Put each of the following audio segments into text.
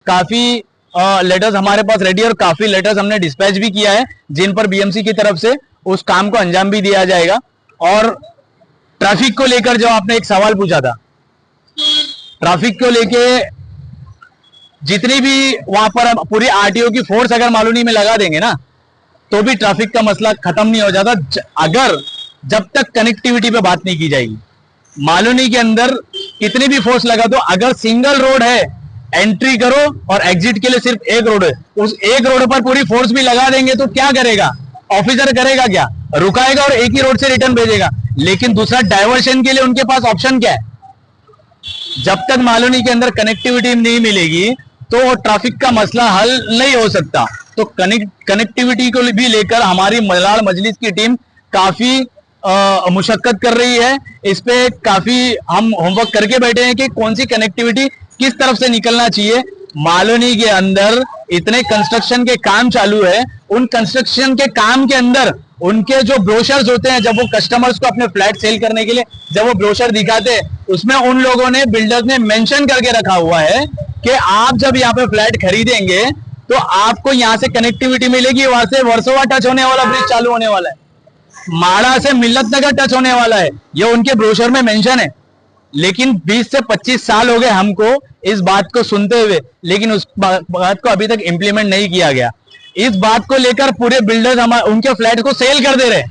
काफी लेटर्स हमारे पास रेडी और काफी लेटर्स हमने डिस्पैच भी किया है, जिन पर बीएमसी की तरफ से उस काम को अंजाम भी दिया जाएगा। और ट्रैफिक को लेकर जो आपने एक सवाल पूछा था, ट्रैफिक को लेके जितनी भी वहां पर पूरी आरटीओ की फोर्स अगर मालूनी में लगा देंगे ना, तो भी ट्रैफिक का मसला खत्म नहीं हो जाता, अगर जब तक कनेक्टिविटी पे बात नहीं की जाएगी। मालूनी के अंदर कितनी भी फोर्स लगा दो, अगर सिंगल रोड है, एंट्री करो और एग्जिट के लिए सिर्फ एक रोड है, उस एक रोड पर पूरी फोर्स भी लगा देंगे तो क्या करेगा ऑफिसर? करेगा क्या? रुकाएगा और एक ही रोड से रिटर्न भेजेगा। लेकिन दूसरा डाइवर्शन के लिए उनके पास ऑप्शन क्या है? जब तक मालूनी के अंदर कनेक्टिविटी नहीं मिलेगी तो ट्रैफिक का मसला हल नहीं हो सकता। तो कनेक्टिविटी को भी लेकर हमारी मलाड मजलिस की टीम काफी मुशक्कत कर रही है। इस पे काफी हम होमवर्क करके बैठे हैं कि कौन सी कनेक्टिविटी किस तरफ से निकलना चाहिए। मालूनी के अंदर इतने कंस्ट्रक्शन के काम चालू है, उन कंस्ट्रक्शन के काम के अंदर उनके जो ब्रोशर्स होते हैं, जब वो कस्टमर्स को अपने फ्लैट सेल करने के लिए जब वो ब्रोशर दिखाते हैं, उसमें उन लोगों ने, बिल्डर्स ने मेंशन करके रखा हुआ है कि आप जब यहाँ पे फ्लैट खरीदेंगे तो आपको यहाँ से कनेक्टिविटी मिलेगी, वहां से वर्सोवा टच होने वाला ब्रिज चालू होने वाला है, माड़ा से मिल्लत नगर टच होने वाला है, ये उनके ब्रोशर में मेंशन है। लेकिन 20 से 25 साल हो गए हमको इस बात को सुनते हुए, लेकिन उस बात को अभी तक इंप्लीमेंट नहीं किया गया। इस बात को लेकर पूरे बिल्डर्स उनके फ्लैट को सेल कर दे रहे,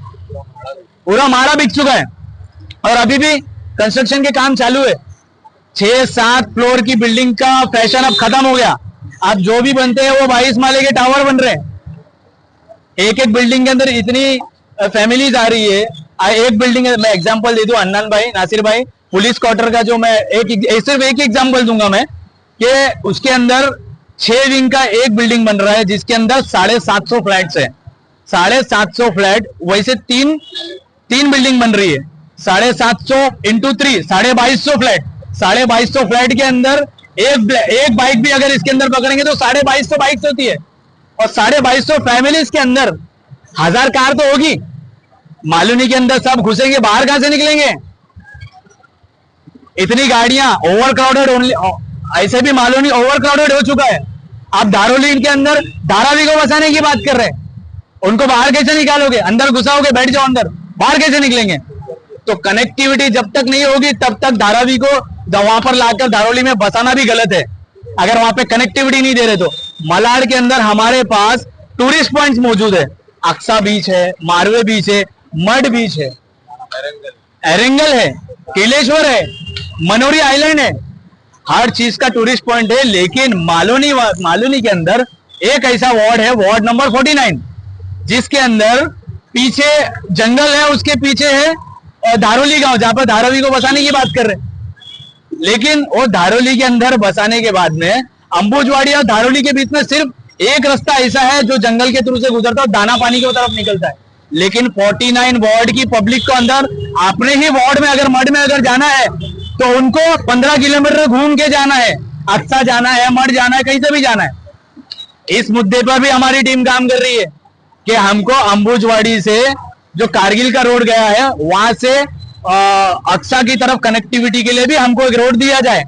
पूरा माड़ा बिक चुका है और अभी भी कंस्ट्रक्शन के काम चालू है। 6-7 फ्लोर की बिल्डिंग का फैशन अब खत्म हो गया। अब जो भी बनते हैं वो 22 माले के टावर बन रहे हैं। एक एक बिल्डिंग के अंदर इतनी फैमिलीज आ रही है। एक बिल्डिंग मैं एग्जांपल दे दूं, अन्नान भाई, नासिर भाई, पुलिस क्वार्टर का जो मैं सिर्फ एक एग्जांपल दूंगा मैं, कि उसके अंदर 6 विंग का एक बिल्डिंग बन रहा है जिसके अंदर 750 फ्लैट्स है। 750 फ्लैट, वैसे तीन बिल्डिंग बन रही है। 750 इंटू 3, 2250 फ्लैट। 2250 फ्लैट के अंदर एक बाइक भी अगर इसके अंदर पकड़ेंगे तो 2250 बाइक्स होती है, और 2250 फैमिलीज के अंदर 1000 कार तो होगी। मालूनी के अंदर सब घुसेंगे, बाहर कहां से निकलेंगे? इतनी गाड़ियां, ओवर क्राउडेड, ऐसे भी मालूनी ओवर क्राउडेड हो चुका है। आप धारोली के अंदर धारावी को बसाने की बात कर रहे हैं, उनको बाहर कैसे निकालोगे? अंदर घुसाओगे, बैठ जाओ अंदर, बाहर कैसे निकलेंगे? तो कनेक्टिविटी जब तक नहीं होगी तब तक धारावी को वहां पर लाकर धारोली में बसाना भी गलत है, अगर वहां पे कनेक्टिविटी नहीं दे रहे तो। मलाड के अंदर हमारे पास टूरिस्ट पॉइंट्स मौजूद है, अक्सा बीच है, मारवे बीच है, मड बीच है, एरेंगल है, किलेश्वर है, मनोरी आइलैंड है, हर चीज का टूरिस्ट पॉइंट है। लेकिन मालूनी के अंदर एक ऐसा वार्ड है, वार्ड नंबर 49, जिसके अंदर पीछे जंगल है, उसके पीछे है धारोली गांव, जहां पर धारावी को बसाने की बात कर रहे हैं। लेकिन वो धारोली के अंदर बसाने के बाद में अंबुजवाड़ी और धारोली के बीच में सिर्फ एक रास्ता ऐसा है जो जंगल के थ्रू से गुजरता है, दाना पानी की तरफ निकलता है। लेकिन 49 वार्ड की पब्लिक को अंदर अपने ही वार्ड में अगर मड में अगर जाना है तो उनको 15 किलोमीटर घूम के जाना है, अक्सा जाना है, मड जाना है, कहीं से भी जाना है। इस मुद्दे पर भी हमारी टीम काम कर रही है कि हमको अंबुजवाड़ी से जो कारगिल का रोड गया है, वहां से अक्सा की तरफ कनेक्टिविटी के लिए भी हमको एक रोड दिया जाए।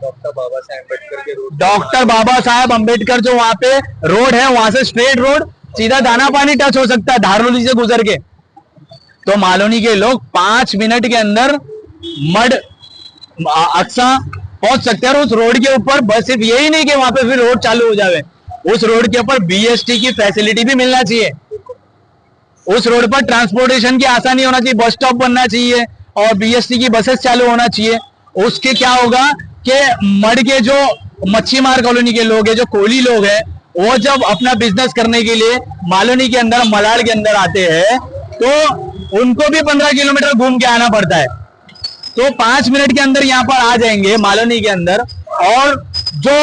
डॉक्टर बाबा साहब अम्बेडकर जो वहां पे रोड है, वहां से स्ट्रेट रोड सीधा दाना पानी टच हो सकता है धारोली से गुजर के। तो मालूनी के लोग 5 मिनट के अंदर मड अक्सा पहुंच सकते हैं। और उस रोड के ऊपर बस सिर्फ यही नहीं कि वहां पे फिर रोड चालू हो जाए, उस रोड के ऊपर बीएसटी की फैसिलिटी भी मिलना चाहिए। उस रोड पर ट्रांसपोर्टेशन की आसानी होना चाहिए, बस स्टॉप बनना चाहिए और बीएसटी की बसेस चालू होना चाहिए। उसके क्या होगा कि मड के जो मच्छी मार कॉलोनी के लोग हैं, जो कोली लोग हैं, वो जब अपना बिजनेस करने के लिए मालूनी के अंदर, मलाड के अंदर आते हैं तो उनको भी 15 किलोमीटर घूम के आना पड़ता है। तो 5 मिनट के अंदर यहाँ पर आ जाएंगे मालूनी के अंदर। और जो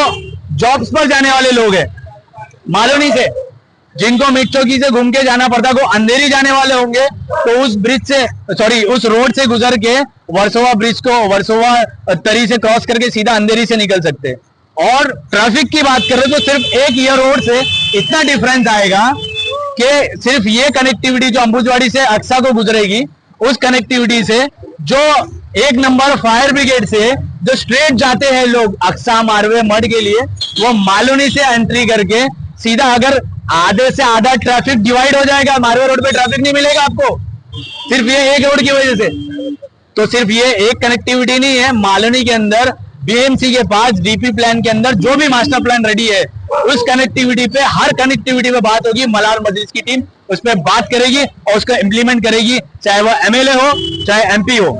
जॉब्स पर जाने वाले लोग हैं मालूनी से, जिनको मिट चौकी से घूम के जाना पड़ता है, वो अंधेरी जाने वाले होंगे तो उस ब्रिज से, सॉरी उस रोड से गुजर के वर्सोवा ब्रिज को, वर्सोवा तरी से क्रॉस करके सीधा अंधेरी से निकल सकते हैं। और ट्रैफिक की बात करें तो सिर्फ एक ये रोड से इतना डिफरेंस आएगा कि सिर्फ ये कनेक्टिविटी जो अंबुजवाड़ी से अक्सा को गुजरेगी, उस कनेक्टिविटी से जो एक नंबर फायर ब्रिगेड से जो स्ट्रेट जाते हैं लोग अक्सा मारवे मड के लिए, वो मालूनी से एंट्री करके सीधा, अगर आधे से आधा ट्रैफिक डिवाइड हो जाएगा, मारवे रोड पे ट्रैफिक नहीं मिलेगा आपको, सिर्फ ये एक रोड की वजह से। तो सिर्फ ये एक कनेक्टिविटी नहीं है, मालूनी के अंदर बीएमसी के पास डीपी प्लान के अंदर जो भी मास्टर प्लान रेडी है, उस कनेक्टिविटी पे, हर कनेक्टिविटी पे बात होगी। मलार मजलिस की टीम उस पर बात करेगी और उसका इंप्लीमेंट करेगी, चाहे वो एमएलए हो चाहे एमपी हो।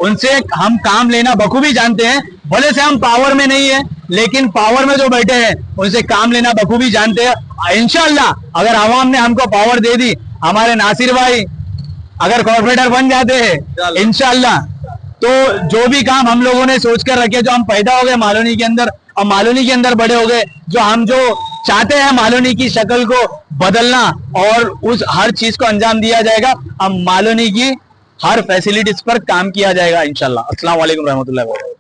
उनसे हम काम लेना बखूबी जानते हैं, भले से हम पावर में नहीं है, लेकिन पावर में जो बैठे हैं उनसे काम लेना बखूबी जानते हैं। इंशाल्लाह अगर आवाम ने हमको पावर दे दी, हमारे नासिर भाई अगर कॉर्पोरेटर बन जाते हैं इंशाल्लाह, तो जो भी काम हम लोगों ने सोच कर रखे, जो हम पैदा हो गए मालूनी के अंदर और मालूनी के अंदर बड़े हो गए, जो चाहते हैं मालूनी की शक्ल को बदलना और उस हर चीज को अंजाम दिया जाएगा। हम मालूनी की हर फैसिलिटीज पर काम किया जाएगा इंशाल्लाह। अस्सलाम वालेकुम रहमतुल्लाहि व बरकातहू।